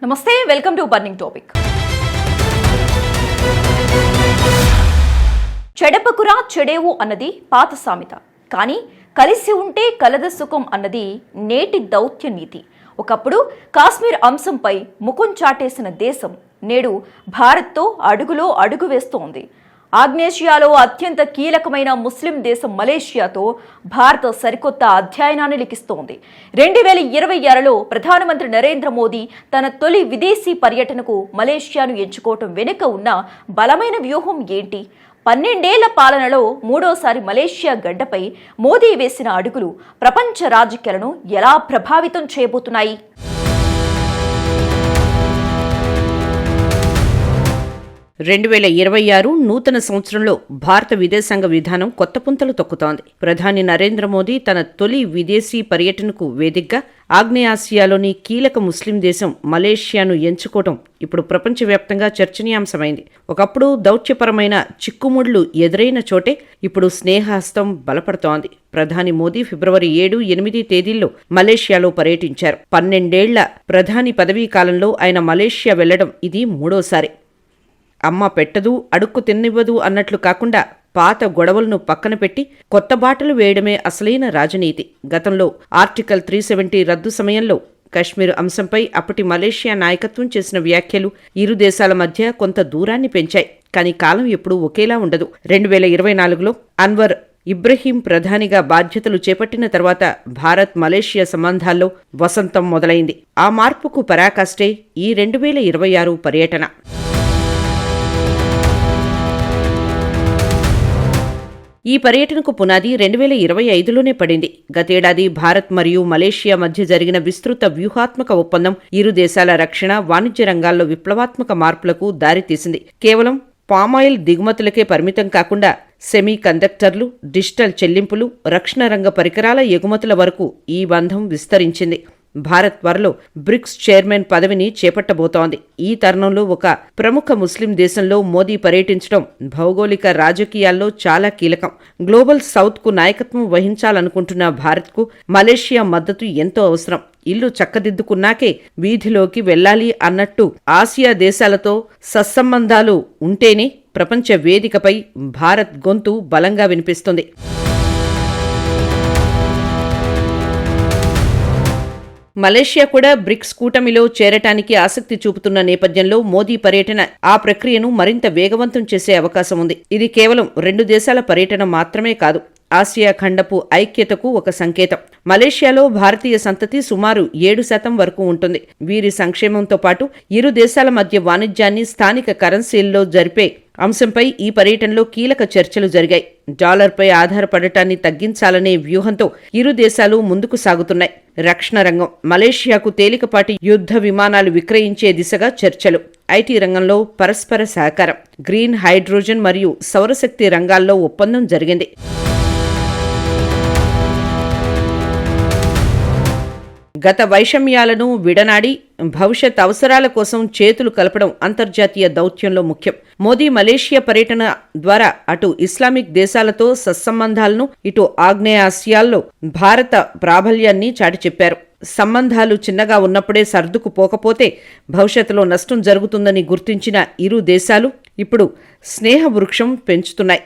నమస్తే, welcome to burning topic. చెడపకురా చెడేవు అన్నది పాత సామెత. కానీ కలిసి ఉంటే కలద సుఖం అన్నది నేటి దౌత్య నీతి. ఒకప్పుడు కాశ్మీర్ అంశంపై ముఖం చాటేసిన దేశం నేడు భారత్తో అడుగులో అడుగు వేస్తోంది. ఆగ్నేషియాలో అత్యంత కీలకమైన ముస్లిం దేశం మలేషియాతో భారత సరికొత్త అధ్యయనాన్ని లిఖిస్తోంది. 2026లో ప్రధానమంత్రి నరేంద్ర మోదీ తన తొలి విదేశీ పర్యటనకు మలేషియాను ఎంచుకోవటం వెనుక ఉన్న బలమైన వ్యూహం ఏంటి? 12 ఏళ్ల పాలనలో మూడోసారి మలేషియా గడ్డపై మోదీ వేసిన అడుగులు ప్రపంచ రాజకీయాలను ఎలా ప్రభావితం చేయబోతున్నాయి? 2026 నూతన సంవత్సరంలో భారత విదేశాంగ విధానం కొత్త పుంతలు తొక్కుతోంది. ప్రధాని నరేంద్ర మోదీ తన తొలి విదేశీ పర్యటనకు వేదికగా ఆగ్నేయాసియాలోని కీలక ముస్లిం దేశం మలేషియాను ఎంచుకోవటం ఇప్పుడు ప్రపంచవ్యాప్తంగా చర్చనీయాంశమైంది. ఒకప్పుడు దౌత్యపరమైన చిక్కుముళ్లు ఎదురైన చోటే ఇప్పుడు స్నేహహస్తం బలపడుతోంది. ప్రధాని మోదీ ఫిబ్రవరి 7, 8 తేదీల్లో మలేషియాలో పర్యటించారు. 12 ఏళ్ల ప్రధాని పదవీ కాలంలో ఆయన మలేషియా వెళ్లడం ఇది మూడోసారి. అమ్మ పెట్టదు, అడుక్కు తిన్నివ్వదు అన్నట్లు కాకుండా పాత గొడవలను పక్కన పెట్టి కొత్త బాటలు వేయడమే అసలైన రాజనీతి. గతంలో ఆర్టికల్ 370 రద్దు సమయంలో కశ్మీర్ అంశంపై అప్పటి మలేషియా నాయకత్వం చేసిన వ్యాఖ్యలు ఇరు దేశాల మధ్య కొంత దూరాన్ని పెంచాయి. కానీ కాలం ఎప్పుడూ ఒకేలా ఉండదు. 2024లో అన్వర్ ఇబ్రహీం ప్రధానిగా బాధ్యతలు చేపట్టిన తర్వాత భారత్ మలేషియా సంబంధాల్లో వసంతం మొదలైంది. ఆ మార్పుకు పరాకాష్టే ఈ 2026 పర్యటన. ఈ పర్యటనకు పునాది 2025లోనే పడింది. గతేడాది భారత్ మరియు మలేషియా మధ్య జరిగిన విస్తృత వ్యూహాత్మక ఒప్పందం ఇరు దేశాల రక్షణ, వాణిజ్య రంగాల్లో విప్లవాత్మక మార్పులకు దారితీసింది. కేవలం పామాయిల్ దిగుమతులకే పరిమితం కాకుండా సెమీ కండక్టర్లు, డిజిటల్ చెల్లింపులు, రక్షణ రంగ పరికరాల ఎగుమతుల వరకు ఈ బంధం విస్తరించింది. భారత్ త్వరలో బ్రిక్స్ చైర్మన్ పదవిని చేపట్టబోతోంది. ఈ తరుణంలో ఒక ప్రముఖ ముస్లిం దేశంలో మోదీ పర్యటించడం భౌగోళిక రాజకీయాల్లో చాలా కీలకం. గ్లోబల్ సౌత్కు నాయకత్వం వహించాలనుకుంటున్న భారత్కు మలేషియా మద్దతు ఎంతో అవసరం. ఇల్లు చక్కదిద్దుకున్నాకే వీధిలోకి వెళ్లాలి అన్నట్టు ఆసియా దేశాలతో సత్సంబంధాలు ఉంటేనే ప్రపంచ వేదికపై భారత్ గొంతు బలంగా వినిపిస్తుంది. మలేషియా కూడా బ్రిక్స్ కూటమిలో చేరటానికి ఆసక్తి చూపుతున్న నేపథ్యంలో మోదీ పర్యటన ఆ ప్రక్రియను మరింత వేగవంతం చేసే అవకాశం ఉంది. ఇది కేవలం 2 దేశాల పర్యటన మాత్రమే కాదు, ఆసియా ఖండపు ఐక్యతకు ఒక సంకేతం. మలేషియాలో భారతీయ సంతతి సుమారు 7% వరకు ఉంటుంది. వీరి సంక్షేమంతో పాటు ఇరు దేశాల మధ్య వాణిజ్యాన్ని స్థానిక కరెన్సీల్లో జరిపే అంశంపై ఈ పర్యటనలో కీలక చర్చలు జరిగాయి. డాలర్పై ఆధారపడటాన్ని తగ్గించాలనే వ్యూహంతో ఇరు దేశాలు ముందుకు సాగుతున్నాయి. రక్షణ రంగం, మలేషియాకు తేలికపాటి యుద్ధ విమానాలు విక్రయించే దిశగా చర్చలు. ఐటీ రంగంలో పరస్పర సహకారం, గ్రీన్ హైడ్రోజన్ మరియు సౌరశక్తి రంగాల్లో ఒప్పందం జరిగింది. గత వైషమ్యాలను విడనాడి భవిష్యత్ అవసరాల కోసం చేతులు కలపడం అంతర్జాతీయ దౌత్యంలో ముఖ్యం. మోదీ మలేషియా పర్యటన ద్వారా అటు ఇస్లామిక్ దేశాలతో సత్సంబంధాలను, ఇటు ఆగ్నేయాసియాల్లో భారత ప్రాబల్యాన్ని చాటి చెప్పారు. సంబంధాలు చిన్నగా ఉన్నప్పుడే సర్దుకుపోకపోతే భవిష్యత్తులో నష్టం జరుగుతుందని గుర్తించిన ఇరు దేశాలు ఇప్పుడు స్నేహ వృక్షం పెంచుతున్నాయి.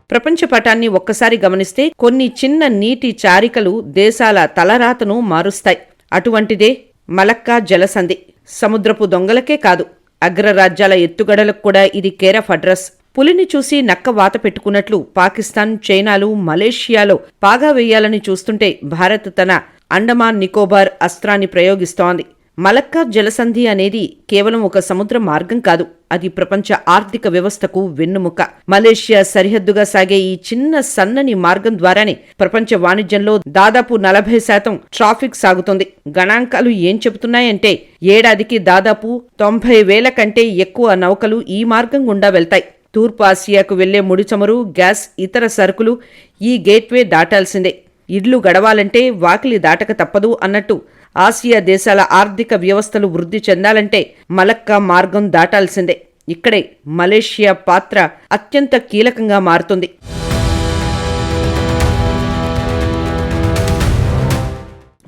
ప్రపంచ పటాన్ని ఒక్కసారి గమనిస్తే కొన్ని చిన్న నీటి చారికలు దేశాల తలరాతను మారుస్తాయి. అటువంటిదే మలక్కా జలసంధి. సముద్రపు దొంగలకే కాదు, అగ్రరాజ్యాల ఎత్తుగడలకు కూడా ఇది కేర్ ఆఫ్ అడ్రస్. పులిని చూసి నక్క వాత పెట్టుకున్నట్లు పాకిస్తాన్, చైనాలు మలేషియాలో పాగా వేయాలని చూస్తుంటే భారత్ తన అండమాన్ నికోబార్ అస్త్రాన్ని ప్రయోగిస్తోంది. మలక్కా జలసంధి అనేది కేవలం ఒక సముద్ర మార్గం కాదు, అది ప్రపంచ ఆర్థిక వ్యవస్థకు వెన్నుముక. మలేషియా సరిహద్దుగా సాగే ఈ చిన్న సన్నని మార్గం ద్వారానే ప్రపంచ వాణిజ్యంలో దాదాపు 40% ట్రాఫిక్ సాగుతుంది. గణాంకాలు ఏం చెబుతున్నాయంటే ఏడాదికి దాదాపు 90,000 కంటే ఎక్కువ నౌకలు ఈ మార్గం గుండా వెళ్తాయి. తూర్పు ఆసియాకు వెళ్లే ముడి చమురు, గ్యాస్, ఇతర సరుకులు ఈ గేట్వే దాటాల్సిందే. ఇడ్లు గడవాలంటే వాకిలి దాటక తప్పదు అన్నట్టు ఆసియా దేశాల ఆర్థిక వ్యవస్థలు వృద్ధి చెందాలంటే మలక్కా మార్గం దాటాల్సిందే. ఇక్కడే మలేషియా పాత్ర అత్యంత కీలకంగా మారుతుంది.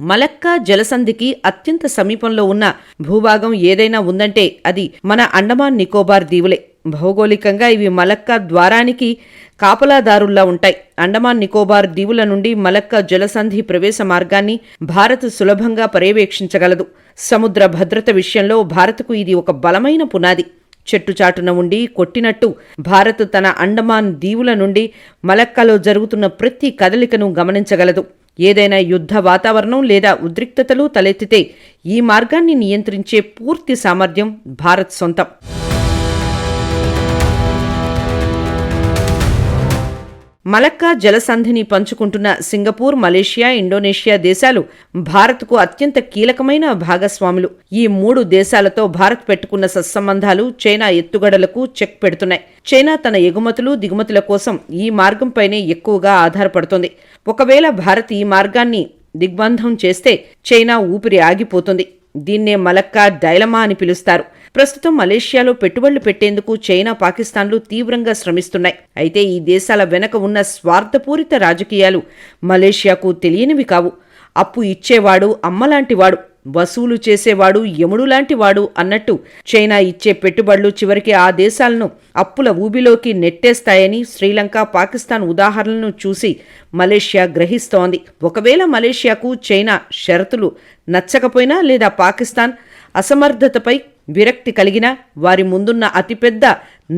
మలక్కా జలసంధికి అత్యంత సమీపంలో ఉన్న భూభాగం ఏదైనా ఉందంటే అది మన అండమాన్ నికోబార్ దీవులే. భౌగోళికంగా ఇవి మలక్కా ద్వారానికి కాపలాదారుల్లా ఉంటాయి. అండమాన్ నికోబార్ దీవుల నుండి మలక్కా జలసంధి ప్రవేశ మార్గాన్ని భారత్ సులభంగా పర్యవేక్షించగలదు. సముద్ర భద్రత విషయంలో భారత్కు ఇది ఒక బలమైన పునాది. చెట్టుచాటున ఉండి కొట్టినట్టు భారత్ తన అండమాన్ దీవుల నుండి మలక్కాలో జరుగుతున్న ప్రతి కదలికను గమనించగలదు. ఏదైనా యుద్ధ వాతావరణం లేదా ఉద్రిక్తతలు తలెత్తితే ఈ మార్గాన్ని నియంత్రించే పూర్తి సామర్థ్యం భారత్ సొంతం. మలక్కా జలసంధిని పంచుకుంటున్న సింగపూర్, మలేషియా, ఇండోనేషియా దేశాలు భారత్కు అత్యంత కీలకమైన భాగస్వాములు. ఈ 3 దేశాలతో భారత్ పెట్టుకున్న సత్సంబంధాలు చైనా ఎత్తుగడలకు చెక్ పెడుతున్నాయి. చైనా తన ఎగుమతులు, దిగుమతుల కోసం ఈ మార్గంపైనే ఎక్కువగా ఆధారపడుతోంది. ఒకవేళ భారత్ ఈ మార్గాన్ని దిగ్బంధం చేస్తే చైనా ఊపిరి ఆగిపోతుంది. దీన్నే మలక్కా డైలమా అని పిలుస్తారు. ప్రస్తుతం మలేషియాలో పెట్టుబడులు పెట్టేందుకు చైనా, పాకిస్తాన్లు తీవ్రంగా శ్రమిస్తున్నాయి. అయితే ఈ దేశాల వెనక ఉన్న స్వార్థపూరిత రాజకీయాలు మలేషియాకు తెలియనివి కావు. అప్పు ఇచ్చేవాడు అమ్మలాంటివాడు, వసూలు చేసేవాడు యముడులాంటివాడు అన్నట్టు చైనా ఇచ్చే పెట్టుబడులు చివరికి ఆ దేశాలను అప్పుల ఊబిలోకి నెట్టేస్తాయని శ్రీలంక, పాకిస్తాన్ ఉదాహరణలను చూసి మలేషియా గ్రహిస్తోంది. ఒకవేళ మలేషియాకు చైనా షరతులు నచ్చకపోయినా లేదా పాకిస్తాన్ అసమర్థతపై విరక్తి కలిగినా వారి ముందున్న అతిపెద్ద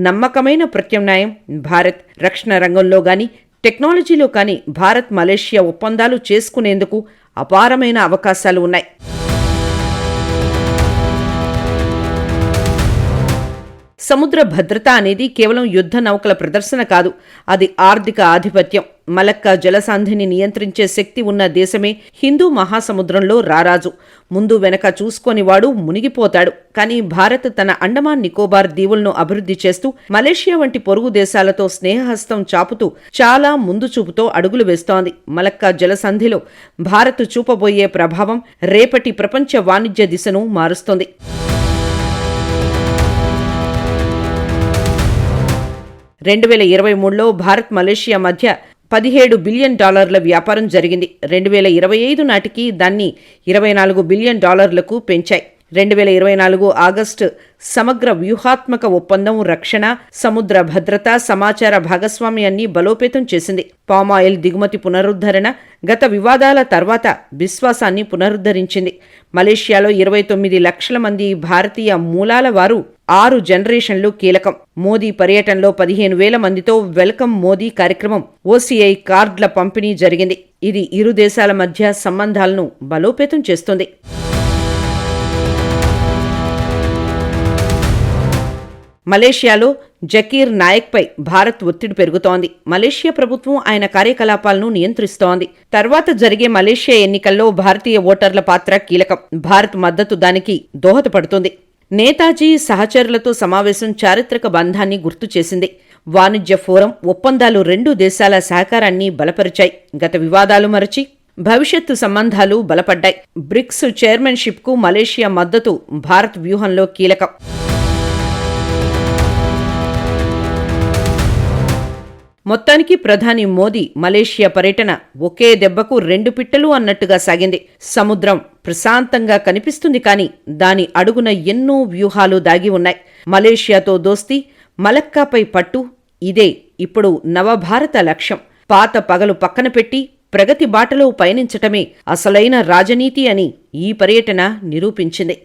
నమ్మకమైన ప్రత్యామ్నాయం భారత్. రక్షణ రంగంలో గాని టెక్నాలజీలో కానీ భారత్ మలేషియా ఒప్పందాలు చేసుకునేందుకు అపారమైన అవకాశాలు ఉన్నాయి. సముద్ర భద్రత అనేది కేవలం యుద్ధ నౌకల ప్రదర్శన కాదు, అది ఆర్థిక ఆధిపత్యం. మలక్కా జలసంధిని నియంత్రించే శక్తి ఉన్న దేశమే హిందూ మహాసముద్రంలో రారాజు. ముందు వెనక చూసుకొనివాడు మునిగిపోతాడు. కానీ భారత్ తన అండమాన్ నికోబార్ దీవులను అభివృద్ధి చేస్తూ మలేషియా వంటి పొరుగు దేశాలతో స్నేహహస్తం చాపుతూ చాలా ముందు చూపుతో అడుగులు వేస్తోంది. మలక్కా జలసంధిలో భారత్ చూపబోయే ప్రభావం రేపటి ప్రపంచ వాణిజ్య దిశను మారుస్తోంది. 2023లో భారత్ మలేషియా మధ్య $17 బిలియన్ వ్యాపారం జరిగింది. 2025 నాటికి దాన్ని $24 బిలియన్ పెంచాయి. 2024 ఆగస్టు సమగ్ర వ్యూహాత్మక ఒప్పందం రక్షణ, సముద్ర భద్రత, సమాచార భాగస్వామ్యాన్ని బలోపేతం చేసింది. పామాయిల్ దిగుమతి పునరుద్ధరణ గత వివాదాల తర్వాత విశ్వాసాన్ని పునరుద్ధరించింది. మలేషియాలో 29 లక్షల మంది భారతీయ మూలాల వారు 6 జనరేషన్లు కీలకం. మోదీ పర్యటనలో 15,000 మందితో వెల్కమ్ మోదీ కార్యక్రమం, ఓసీఐ కార్డుల పంపిణీ జరిగింది. ఇది ఇరు దేశాల మధ్య సంబంధాలను బలోపేతం చేస్తుంది. మలేషియాలో జకీర్ నాయక్పై భారత్ ఒత్తిడి పెరుగుతోంది. మలేషియా ప్రభుత్వం ఆయన కార్యకలాపాలను నియంత్రిస్తోంది. తర్వాత జరిగే మలేషియా ఎన్నికల్లో భారతీయ ఓటర్ల పాత్ర కీలకం. భారత్ మద్దతు దానికి దోహదపడుతుంది. నేతాజీ సహచరులతో సమావేశం చారిత్రక బంధాన్ని గుర్తు చేసింది. వాణిజ్య ఫోరం ఒప్పందాలు 2 దేశాల సహకారాన్ని బలపరిచాయి. గత వివాదాలు మరచి భవిష్యత్తు సంబంధాలు బలపడ్డాయి. బ్రిక్స్ చైర్మన్షిప్కు మలేషియా మద్దతు భారత్ వ్యూహంలో కీలకం. మొత్తానికి ప్రధాని మోదీ మలేషియా పర్యటన ఒకే దెబ్బకు 2 పిట్టలు అన్నట్టుగా సాగింది. సముద్రం ప్రశాంతంగా కనిపిస్తుంది, కానీ దాని అడుగున ఎన్నో వ్యూహాలు దాగి ఉన్నాయి. మలేషియాతో దోస్తీ, మలక్కాపై పట్టు, ఇదే ఇప్పుడు నవభారత లక్ష్యం. పాత పగలు పక్కన పెట్టి ప్రగతి బాటలో పయనించటమే అసలైన రాజనీతి అని ఈ పర్యటన నిరూపించింది.